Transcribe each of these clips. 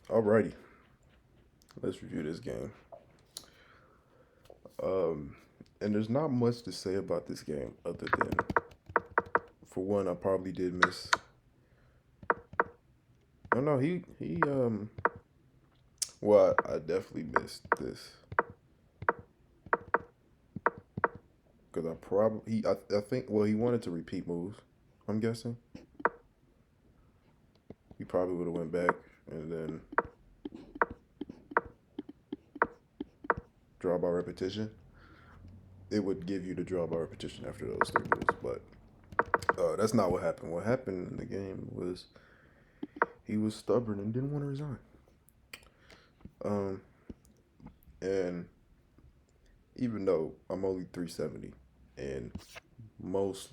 Alrighty, let's review this game. Um, and there's not much to say about this game other than, for one, I probably did miss. Oh no, he. Well, I definitely missed this because I probably I think well he wanted to repeat moves. I'm guessing he probably would have went back and then draw by repetition. It would give you the draw by repetition after those three moves, but that's not what happened. What happened in the game was he was stubborn and didn't want to resign. Um, and even though I'm only 370, and most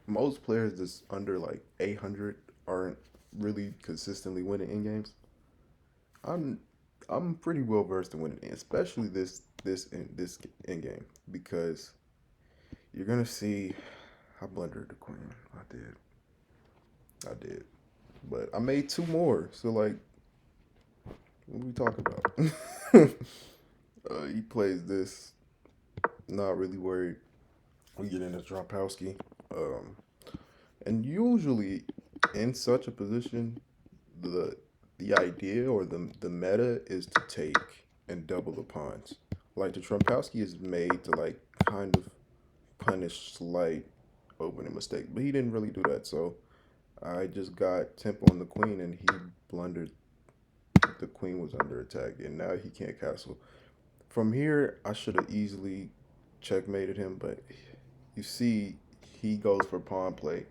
most players that's under like 800 aren't really consistently winning in games. I'm I'm pretty well versed in winning, especially this in game because you're gonna see I blundered the queen. I did, but I made two more. So like, what are we talking about? He plays this. Not really worried. We get into Trompowsky. Um, and usually, in such a position, the the idea or the meta is to take and double the pawns. Like the Trompowsky is made to like kind of punish slight opening mistake, but he didn't really do that. So I just got tempo on the queen, and he blundered. The queen was under attack, and now he can't castle. From here, I should have easily checkmated him, but you see, he goes for pawn play.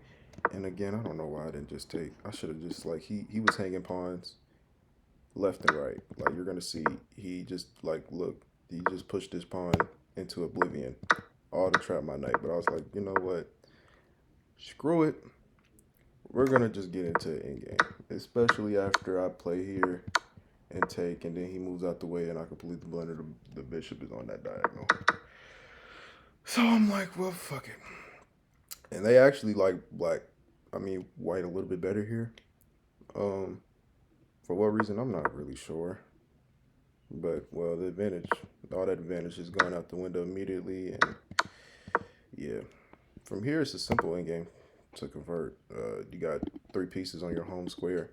And again, I don't know why I didn't just take. I should have just like he was hanging pawns left and right. Like you're gonna see, he just like look, he just pushed his pawn into oblivion, all to trap my knight. But I was like, you know what? Screw it. We're gonna just get into it in game, especially after I play here and take, and then he moves out the way, and I completely blunder. The bishop is on that diagonal. So I'm like, well, fuck it. And they actually like black. I mean, white a little bit better here. Um, for what reason, I'm not really sure. But well, the advantage, all that advantage is gone out the window immediately, and yeah. From here, it's a simple end game to convert. You got three pieces on your home square,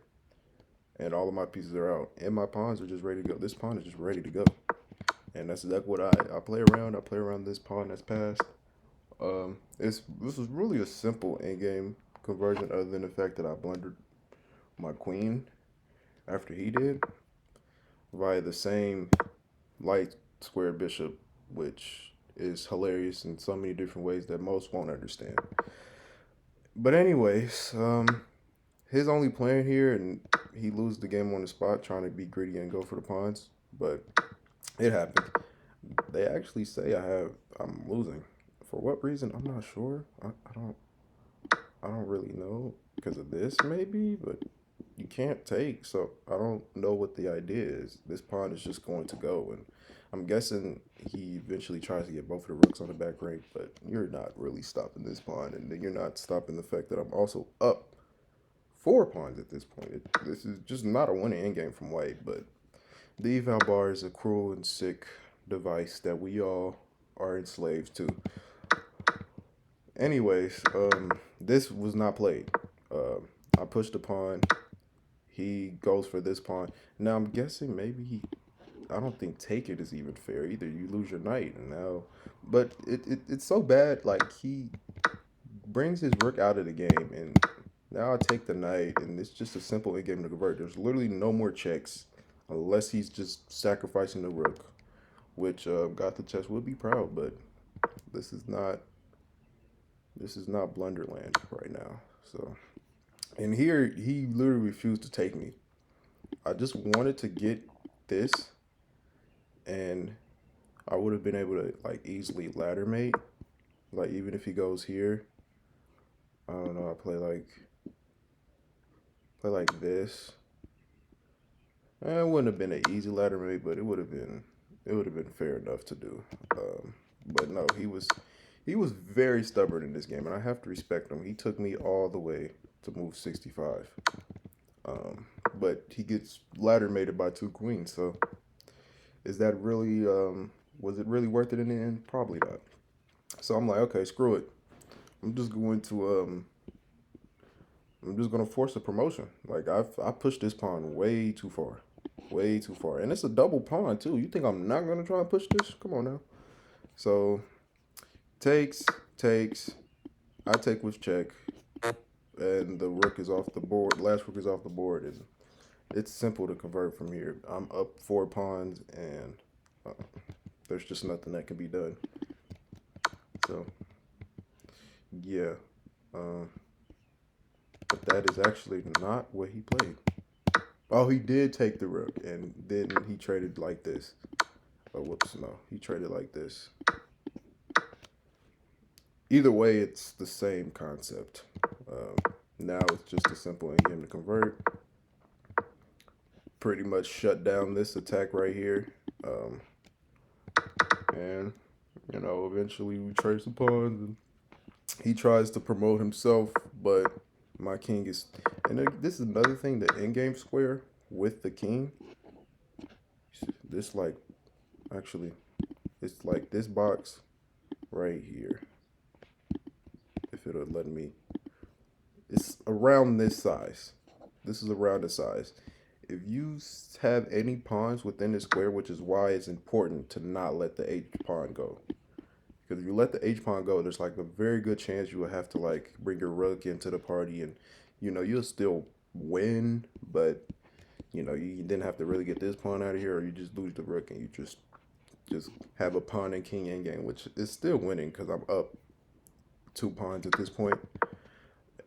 and all of my pieces are out, and my pawns are just ready to go. This pawn is just ready to go, and that's exactly what I play around. I play around this pawn that's passed. This was really a simple end game conversion, other than the fact that I blundered my queen after he did via the same light square bishop, which is hilarious in so many different ways that most won't understand. But anyways, his only playing here, and he loses the game on the spot trying to be greedy and go for the pawns. But it happened. They actually say I'm losing. For what reason? I'm not sure. I don't really know because of this maybe, but you can't take. So I don't know what the idea is. This pawn is just going to go, and I'm guessing he eventually tries to get both of the rooks on the back rank, but you're not really stopping this pawn, and then you're not stopping the fact that I'm also up four pawns at this point. This is just not a winning endgame from white, but the eval bar is a cruel and sick device that we all are enslaved to. Anyways, this was not played. Uh, I pushed a pawn. He goes for this pawn. Now I'm guessing maybe he. I don't think take it is even fair either. You lose your knight and now, but it's so bad. Like he brings his rook out of the game, and now I take the knight, and it's just a simple in game to convert. There's literally no more checks unless he's just sacrificing the rook, which got the chess would be proud, but this is not Blunderland right now. So, and here he literally refused to take me. I just wanted to get this, and I would have been able to like easily ladder mate. Like even if he goes here, I don't know. I play like this. It wouldn't have been an easy ladder mate, but it would have been fair enough to do. But no, he was very stubborn in this game, and I have to respect him. He took me all the way to move 65. Um, but he gets ladder mated by two queens. So is that really was it really worth it in the end? Probably not. So I'm like, okay, screw it. I'm just going to I'm just gonna force a promotion. Like I pushed this pawn way too far, way too far, and it's a double pawn too. You think I'm not gonna try and push this? Come on now. So takes, takes. I take with check, and the rook is off the board. Last rook is off the board, and it's simple to convert from here. I'm up 4 pawns, and uh, there's just nothing that can be done. So yeah, but that is actually not what he played. Oh, he did take the rook, and then he traded like this. Oh, whoops, no, he traded like this. Either way, it's the same concept. Now it's just a simple endgame to convert. Pretty much shut down this attack right here. And, you know, eventually we trade some pawns. And he tries to promote himself, but my king is... And this is another thing, the endgame square with the king. This, like, actually, it's like this box right here. If it'll let me... It's around this size. This is around the size. If you have any pawns within the square, which is why it's important to not let the H pawn go. Because if you let the H pawn go, there's like a very good chance you will have to like bring your rook into the party, and you know you'll still win, but you know you didn't have to really get this pawn out of here, or you just lose the rook and you just have a pawn and king endgame, which is still winning because I'm up 2 pawns at this point.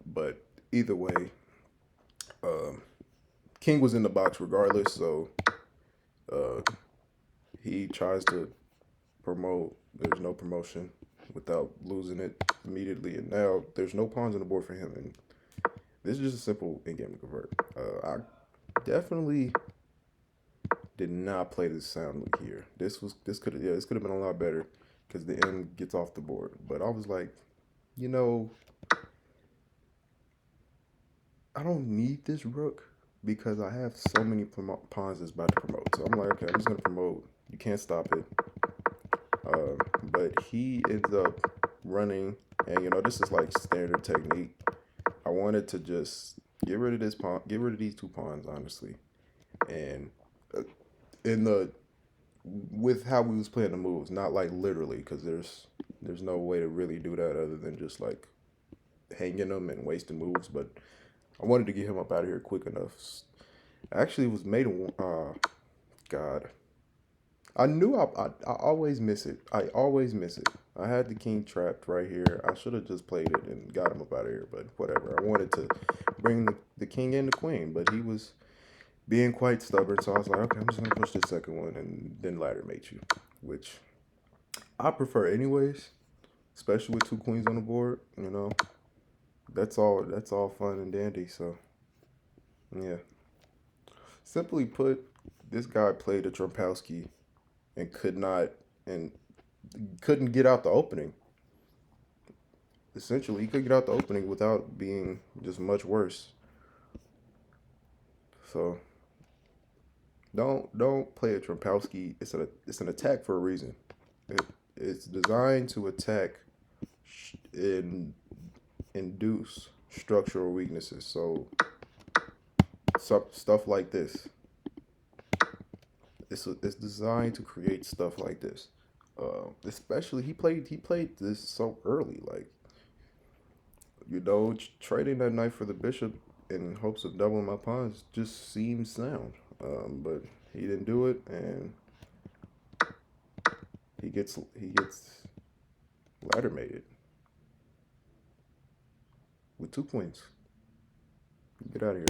But either way, king was in the box regardless, so he tries to promote. There's no promotion without losing it immediately, and now there's no pawns on the board for him, and this is just a simple in-game to convert. I definitely did not play this soundly here. This could have been a lot better because the M gets off the board, but I was like, you know, I don't need this rook because I have so many pawns that's about to promote. So I'm like, okay, I'm just gonna promote. You can't stop it. But he ends up running, and you know this is like standard technique. I wanted to just get rid of this pawn, get rid of these 2 pawns, honestly, and in the with how we was playing the moves, not like literally, because there's no way to really do that other than just like hanging them and wasting moves. But I wanted to get him up out of here quick enough. Actually, it was made of God. I knew I always miss it. I always miss it. I had the king trapped right here. I should have just played it and got him up out of here, but whatever. I wanted to bring the king and the queen, but he was being quite stubborn, so I was like, okay, I'm just going to push this second one and then ladder mate you, which I prefer anyways, especially with 2 queens on the board, you know. That's all fun and dandy, so yeah. Simply put, this guy played a Trompowsky and couldn't get out the opening. Essentially, he couldn't get out the opening without being just much worse. So don't play a Trompowsky. It's an attack for a reason. It's designed to attack and induce structural weaknesses. So stuff like this. It's designed to create stuff like this. Especially he played this so early, like, you know, trading that knight for the bishop in hopes of doubling my pawns just seems sound. But he didn't do it, and he gets ladder mated with 2 queens. Get out of here.